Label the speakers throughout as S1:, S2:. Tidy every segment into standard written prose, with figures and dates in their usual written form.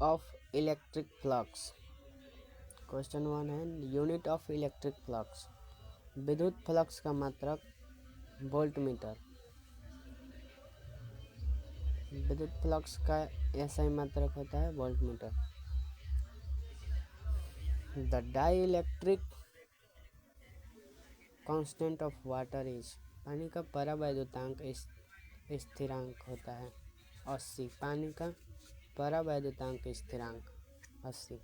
S1: Of electric flux. Question 1 है unit of electric flux. विद्युत flux का मात्रक वोल्टमीटर। विद्युत फ्लक्स का ऐसा ही मात्रक होता है voltmeter. The dielectric constant of water is. पानी का परावैद्युतांक स्थिरांक होता है 80। पानी का परावैद्युतांक स्थिरांक 80।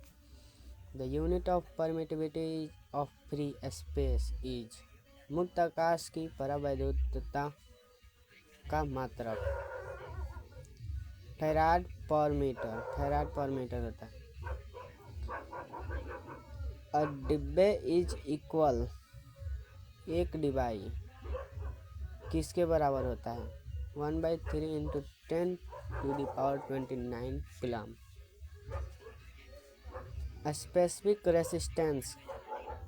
S1: The unit of permittivity of free space is. मुक्त आकाश की परावैद्युतता का मात्रक फैराड पर मीटर। फैराड पर मीटर होता है। अ डिब्बे इज इक्वल। एक डिबाई किसके बराबर होता है 1/3 × 10⁻29 coulomb. Specific resistance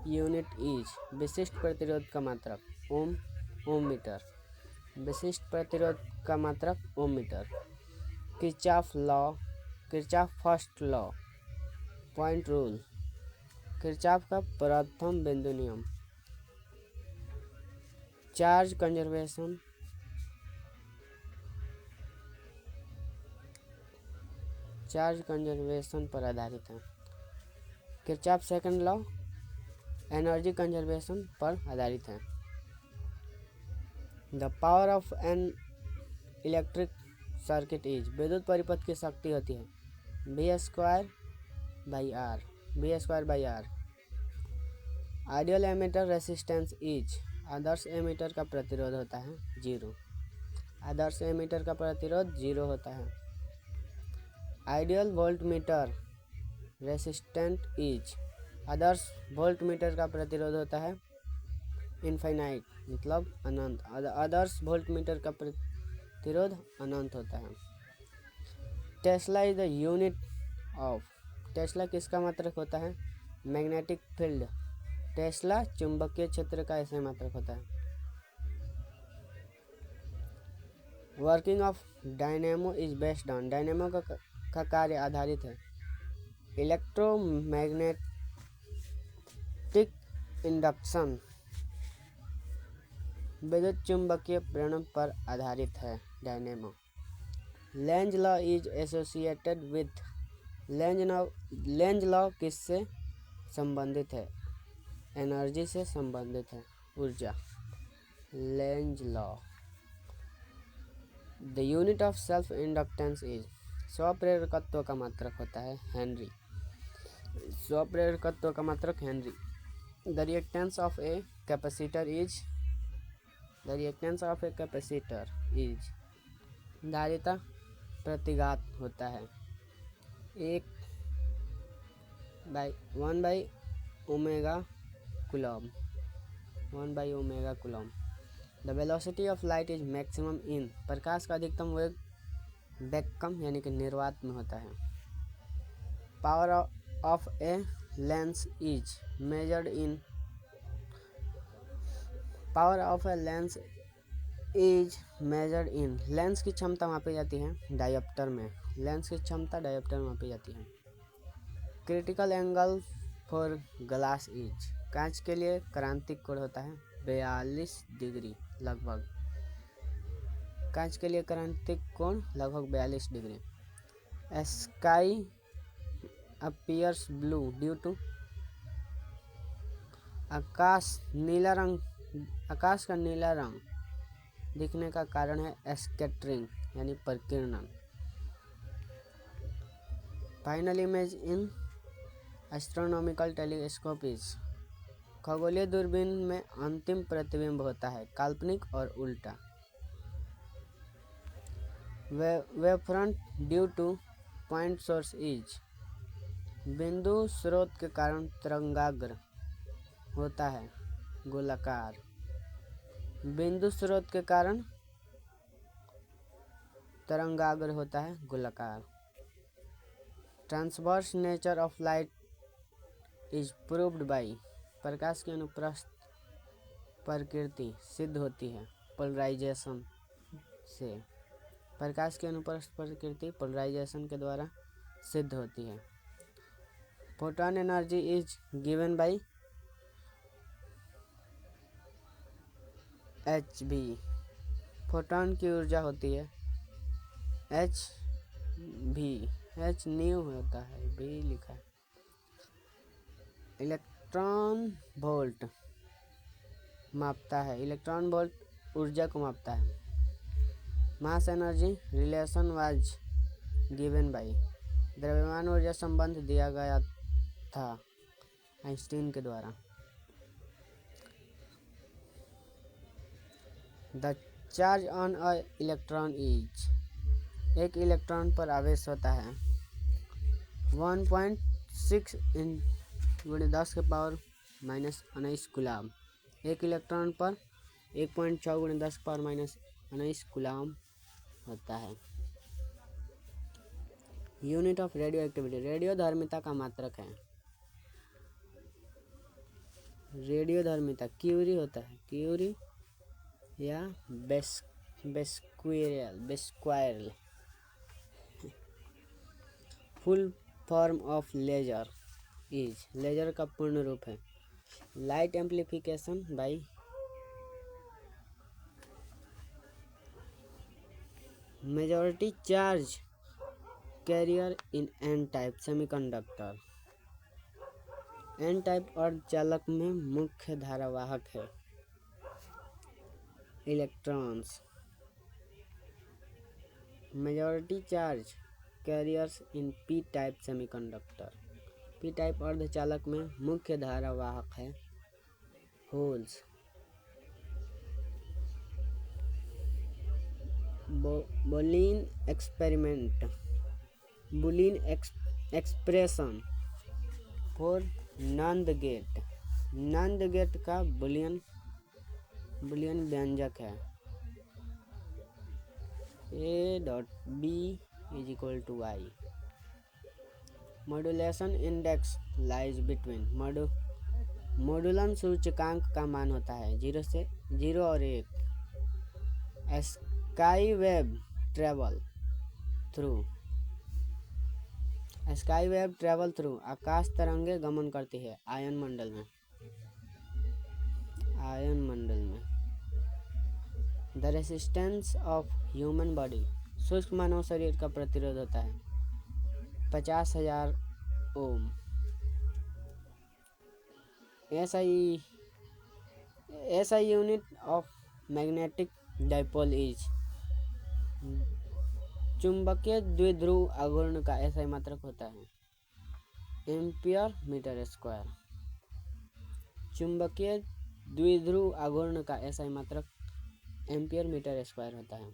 S1: unit is. विशिष्ट प्रतिरोध का मात्रक ओम मीटर। विशिष्ट प्रतिरोध का मात्रक ohm meter. Kirchhoff first law point rule. Kirchhoff का प्रथम बिंदु नियम। चार्ज कंजर्वेशन पर आधारित है। Kirchhoff second law energy conservation पर आधारित है। The power of an electric circuit is. विद्युत परिपथ की शक्ति होती है V²/R। Ideal ammeter resistance is. आदर्श एमीटर का प्रतिरोध होता है 0। आदर्श एमीटर का प्रतिरोध 0 होता है। Ideal voltmeter resistant is. Adarsh voltmeter का प्रतिरोध होता है इनफाइनाइट मतलब अनंत। आदर्श वोल्टमीटर का प्रतिरोध अनंत होता है। Tesla is the unit of. Tesla किसका मात्रक होता है मैग्नेटिक फील्ड। टेस्ला चुंबकीय क्षेत्र का ऐसा मात्रक होता है। Working of dynamo is based on. Dynamo का कार्य आधारित है इलेक्ट्रोमैग्नेटिक इंडक्शन। विद्युत चुंबकीय प्रेरण पर आधारित है dynamo. Lenz law is associated with. Lenz law किससे संबंधित है एनर्जी से संबंधित है ऊर्जा। Lenz law. The unit of self inductance is. स्वप्रेरकत्व का मात्रक होता है हेनरी। स्वप्रेरकत्व का मात्रक henry. The reactance of a capacitor is. The reactance of a capacitor is. धारिता प्रतिघात होता है 1/ओमेगा कूलम। 1/ओमेगा coulomb. The velocity of light is maximum in. प्रकाश का अधिकतम वेग वैक्यूम यानी कि निर्वात में होता है। Power of a lens is measured in. Power of a lens is measured in. Lens की क्षमता मापी जाती है डायोप्टर में। लेंस की क्षमता डायोप्टर में मापी जाती है। Critical angle for glass is. कांच के लिए क्रांतिक कोण होता है 42 डिग्री लगभग। कांच के लिए क्रांतिक कोण लगभग 42 degree. Sky appears blue due to. आकाश का नीला रंग दिखने का कारण है स्कैटरिंग यानी प्रकीर्णन। Final image in astronomical telescope is. खगोलीय दूरबीन में अंतिम प्रतिबिंब होता है काल्पनिक और उल्टा। Wavefront due two point source is. बिंदु स्रोत के कारण तरंगाग्र होता है गोलाकार। बिंदु स्रोत के कारण तरंगाग्र होता है गोलाकार। Transverse nature of light is proved by. प्रकाश की अनुप्रस्थ प्रकृति सिद्ध होती है पोलराइजेशन से। प्रकाश की अनुप्रस्थ प्रकृति पोलराइजेशन के द्वारा सिद्ध होती है। Photon energy is given by H B. Photon की ऊर्जा होती है एच भी, एच न्यू होता है, भी लिखा है। इलेक्ट्रॉन वोल्ट मापता है, इलेक्ट्रॉन वोल्ट ऊर्जा को मापता है। Mass energy relation was given by, द्रव्यमान ऊर्जा संबंध दिया गया था आइंस्टीन के द्वारा। The charge on a electron is, एक इलेक्ट्रॉन पर आवेश होता है 1.6 × 10⁻⁻19 कूलम। एक इलेक्ट्रॉन पर 1.6 × 10⁻⁻19 कूलम होता है। यूनिट ऑफ रेडियो एक्टिविटी, रेडियो धर्मिता का मात्रक है। रेडियो धर्मिता क्यूरी होता है, क्यूरी या becquerel. Full form of laser is, laser का पूर्ण रूप है light amplification by majority charge carrier in N type semiconductor. N type अर्धचालक में मुख्य धारावाहक है electrons. Majority charge carriers in P type semiconductor. P type अर्धचालक में मुख्य धारावाहक है holes. Boolean expression for NAND gate, NAND gate का बुलियन व्यंजक है A.B = I। Modulation index lies between, मॉड्यूलन सूचकांक का मान होता है 0 और 1। स्काई वेव ट्रेवल थ्रू, आकाश तरंगे गमन करती है आयन मंडल में। The resistance of human body, शुष्क मानव शरीर का प्रतिरोध होता है 50,000 ओम। SI unit of magnetic dipole is, चुंबकीय द्विध्रुव आघूर्ण का SI मात्रक होता है एम्पियर मीटर स्क्वायर। चुंबकीय द्विध्रुव आघूर्ण का SI मात्रक एम्पियर मीटर स्क्वायर होता है।